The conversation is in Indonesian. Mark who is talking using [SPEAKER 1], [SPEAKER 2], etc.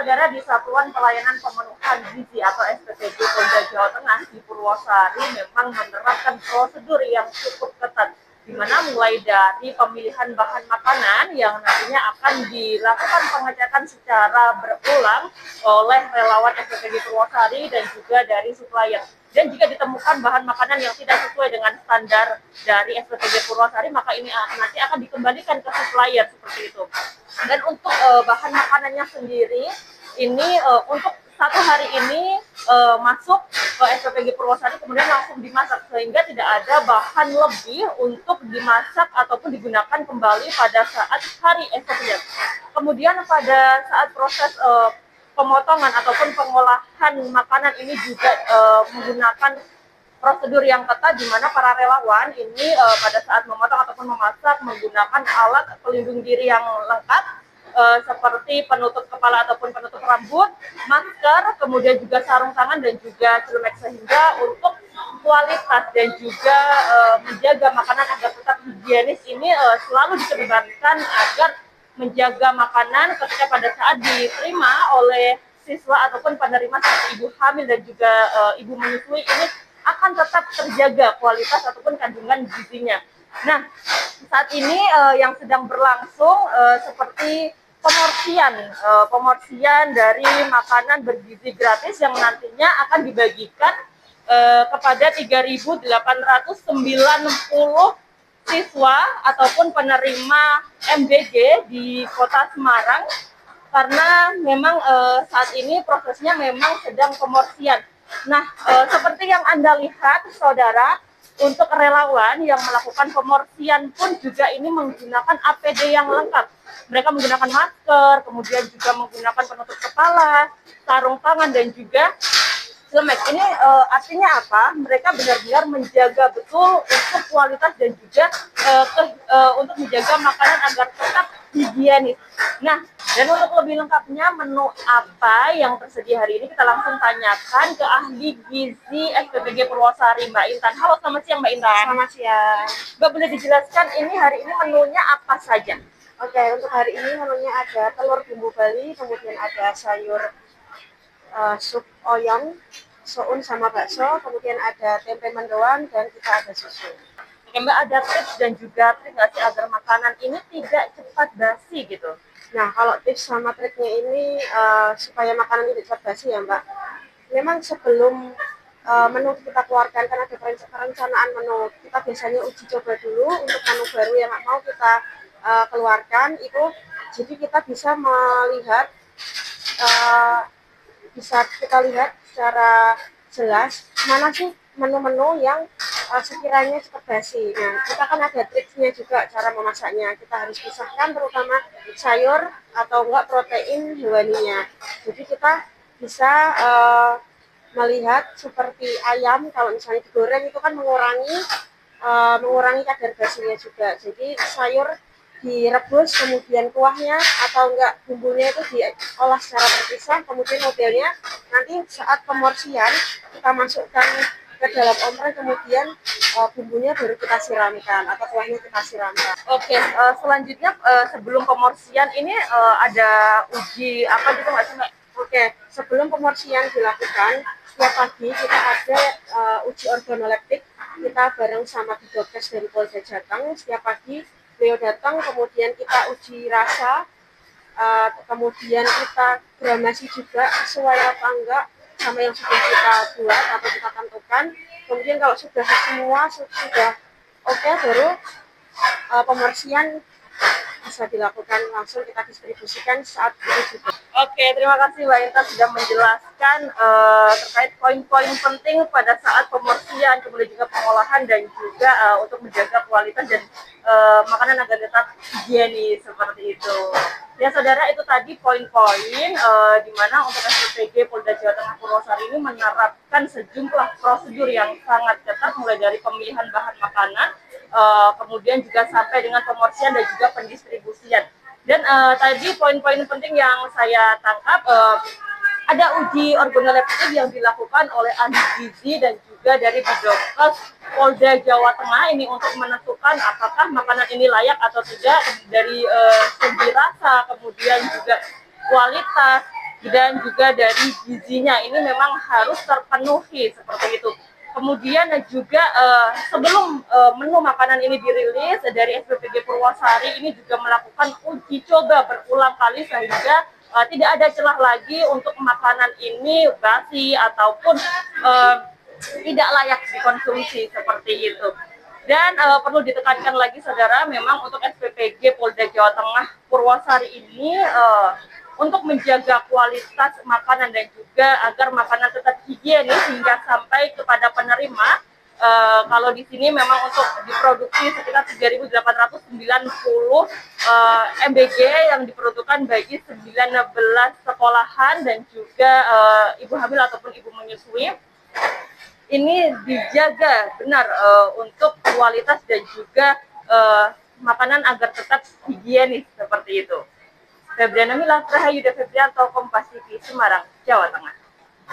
[SPEAKER 1] saudara, di Satuan Pelayanan Pemenuhan Gizi atau SPPG Polda Jawa Tengah di Purwosari memang menerapkan prosedur yang cukup ketat, di mana mulai dari pemilihan bahan makanan yang nantinya akan dilakukan pengecekan secara berulang oleh relawan SPPG Purwosari dan juga dari supplier. Dan jika ditemukan bahan makanan yang tidak sesuai dengan standar dari SPPG Purwosari, maka ini nanti akan dikembalikan ke supplier seperti itu. Dan untuk bahan makanannya sendiri, ini untuk satu hari ini masuk ke SPPG Purwosari kemudian langsung dimasak, sehingga tidak ada bahan lebih untuk dimasak ataupun digunakan kembali pada saat hari esoknya. Kemudian pada saat proses pemotongan ataupun pengolahan makanan ini juga menggunakan prosedur yang ketat, di mana para relawan ini pada saat memotong ataupun memasak menggunakan alat pelindung diri yang lengkap seperti penutup kepala ataupun penutup rambut, masker, kemudian juga sarung tangan dan juga celemek, sehingga untuk kualitas dan juga menjaga makanan agar tetap higienis ini selalu dikedepankan agar menjaga makanan ketika pada saat diterima oleh siswa ataupun penerima seperti ibu hamil dan juga ibu menyusui ini akan tetap terjaga kualitas ataupun kandungan gizinya. Nah, saat ini yang sedang berlangsung seperti pemorsian dari makanan bergizi gratis yang nantinya akan dibagikan kepada 3.890 siswa ataupun penerima MBG di Kota Semarang, karena memang saat ini prosesnya memang sedang pemorsian. Nah, seperti yang Anda lihat, saudara, untuk relawan yang melakukan pemorsian pun juga ini menggunakan APD yang lengkap. Mereka menggunakan masker, kemudian juga menggunakan penutup kepala, sarung tangan, dan juga celemek. Ini artinya apa? Mereka benar-benar menjaga betul untuk kualitas dan juga untuk menjaga makanan agar tetap higienis. Nah, dan untuk lebih lengkapnya menu apa yang tersedia hari ini, kita langsung tanyakan ke ahli gizi SPPG Purwosari, Mbak Intan. Halo, selamat siang Mbak Intan.
[SPEAKER 2] Selamat siang.
[SPEAKER 1] Mbak, boleh dijelaskan ini hari ini menunya apa saja?
[SPEAKER 2] Oke, untuk hari ini menunya ada telur bumbu Bali, kemudian ada sayur sup oyong, soun sama bakso, kemudian ada tempe mendoan, dan kita ada susu.
[SPEAKER 1] Oke, Mbak, ada tips dan juga trik nggak sih agar makanan ini tidak cepat basi gitu?
[SPEAKER 2] Nah, kalau tips sama triknya ini supaya makanan tidak cepat basi ya Mbak, memang sebelum menu kita keluarkan, kan ada perencanaan menu, kita biasanya uji coba dulu untuk menu baru yang mau kita keluarkan itu, jadi kita bisa melihat secara jelas mana sih menu-menu yang sekiranya cepat basi. Nah, kita kan ada triknya juga cara memasaknya. Kita harus pisahkan terutama sayur atau enggak protein hewaninya. Jadi kita bisa melihat seperti ayam, kalau misalnya digoreng itu kan mengurangi kadar basinya juga. Jadi sayur direbus, kemudian kuahnya atau enggak bumbunya itu diolah secara terpisah, kemudian modelnya nanti saat pemorsian kita masukkan ke dalam ompreng, kemudian bumbunya baru kita siramkan atau kuahnya kita siramkan.
[SPEAKER 1] Oke, selanjutnya sebelum pemorsian ini ada uji apa gitu nggak sih Mbak?
[SPEAKER 2] Oke, sebelum pemorsian dilakukan, setiap pagi kita ada uji organoleptik, kita bareng sama Bidokes dari Polda Jateng. Setiap pagi beliau datang, kemudian kita uji rasa, kemudian kita gramasi juga sesuai apa enggak sama yang sudah kita buat atau kita tentukan. Kemudian kalau sudah semua sudah oke, baru pemorsian bisa dilakukan, langsung kita distribusikan saat itu juga.
[SPEAKER 1] Oke, terima kasih Mbak Intan sudah menjelaskan terkait poin-poin penting pada saat pemorsian, kemudian juga pengolahan dan juga untuk menjaga kualitas dan makanan agar tetap higienis seperti itu. Ya saudara, itu tadi poin-poin di mana untuk SPPG Polda Jawa Tengah Purwosari ini menerapkan sejumlah prosedur yang sangat ketat, mulai dari pemilihan bahan makanan, kemudian juga sampai dengan pemorsian dan juga pendistribusian. Dan tadi poin-poin penting yang saya tangkap, ada uji organoleptik yang dilakukan oleh ahli gizi dan juga dari Bidokes Polda Jawa Tengah ini untuk menentukan apakah makanan ini layak atau tidak dari segi rasa, kemudian juga kualitas, dan juga dari gizinya ini memang harus terpenuhi seperti itu. Kemudian juga sebelum menu makanan ini dirilis dari SPPG Purwosari ini juga melakukan uji coba berulang kali sehingga tidak ada celah lagi untuk makanan ini basi ataupun tidak layak dikonsumsi seperti itu. Dan perlu ditekankan lagi saudara, memang untuk SPPG Polda Jawa Tengah Purwosari ini untuk menjaga kualitas makanan dan juga agar makanan tetap higienis hingga sampai kepada penerima. Kalau di sini memang untuk diproduksi sekitar 3.890 MBG yang diperuntukkan bagi 19 sekolahan dan juga ibu hamil ataupun ibu menyusui. Ini dijaga benar untuk kualitas dan juga makanan agar tetap higienis seperti itu. Febriana Mila, Rahayu Febrianto, Kompas TV, Semarang, Jawa Tengah.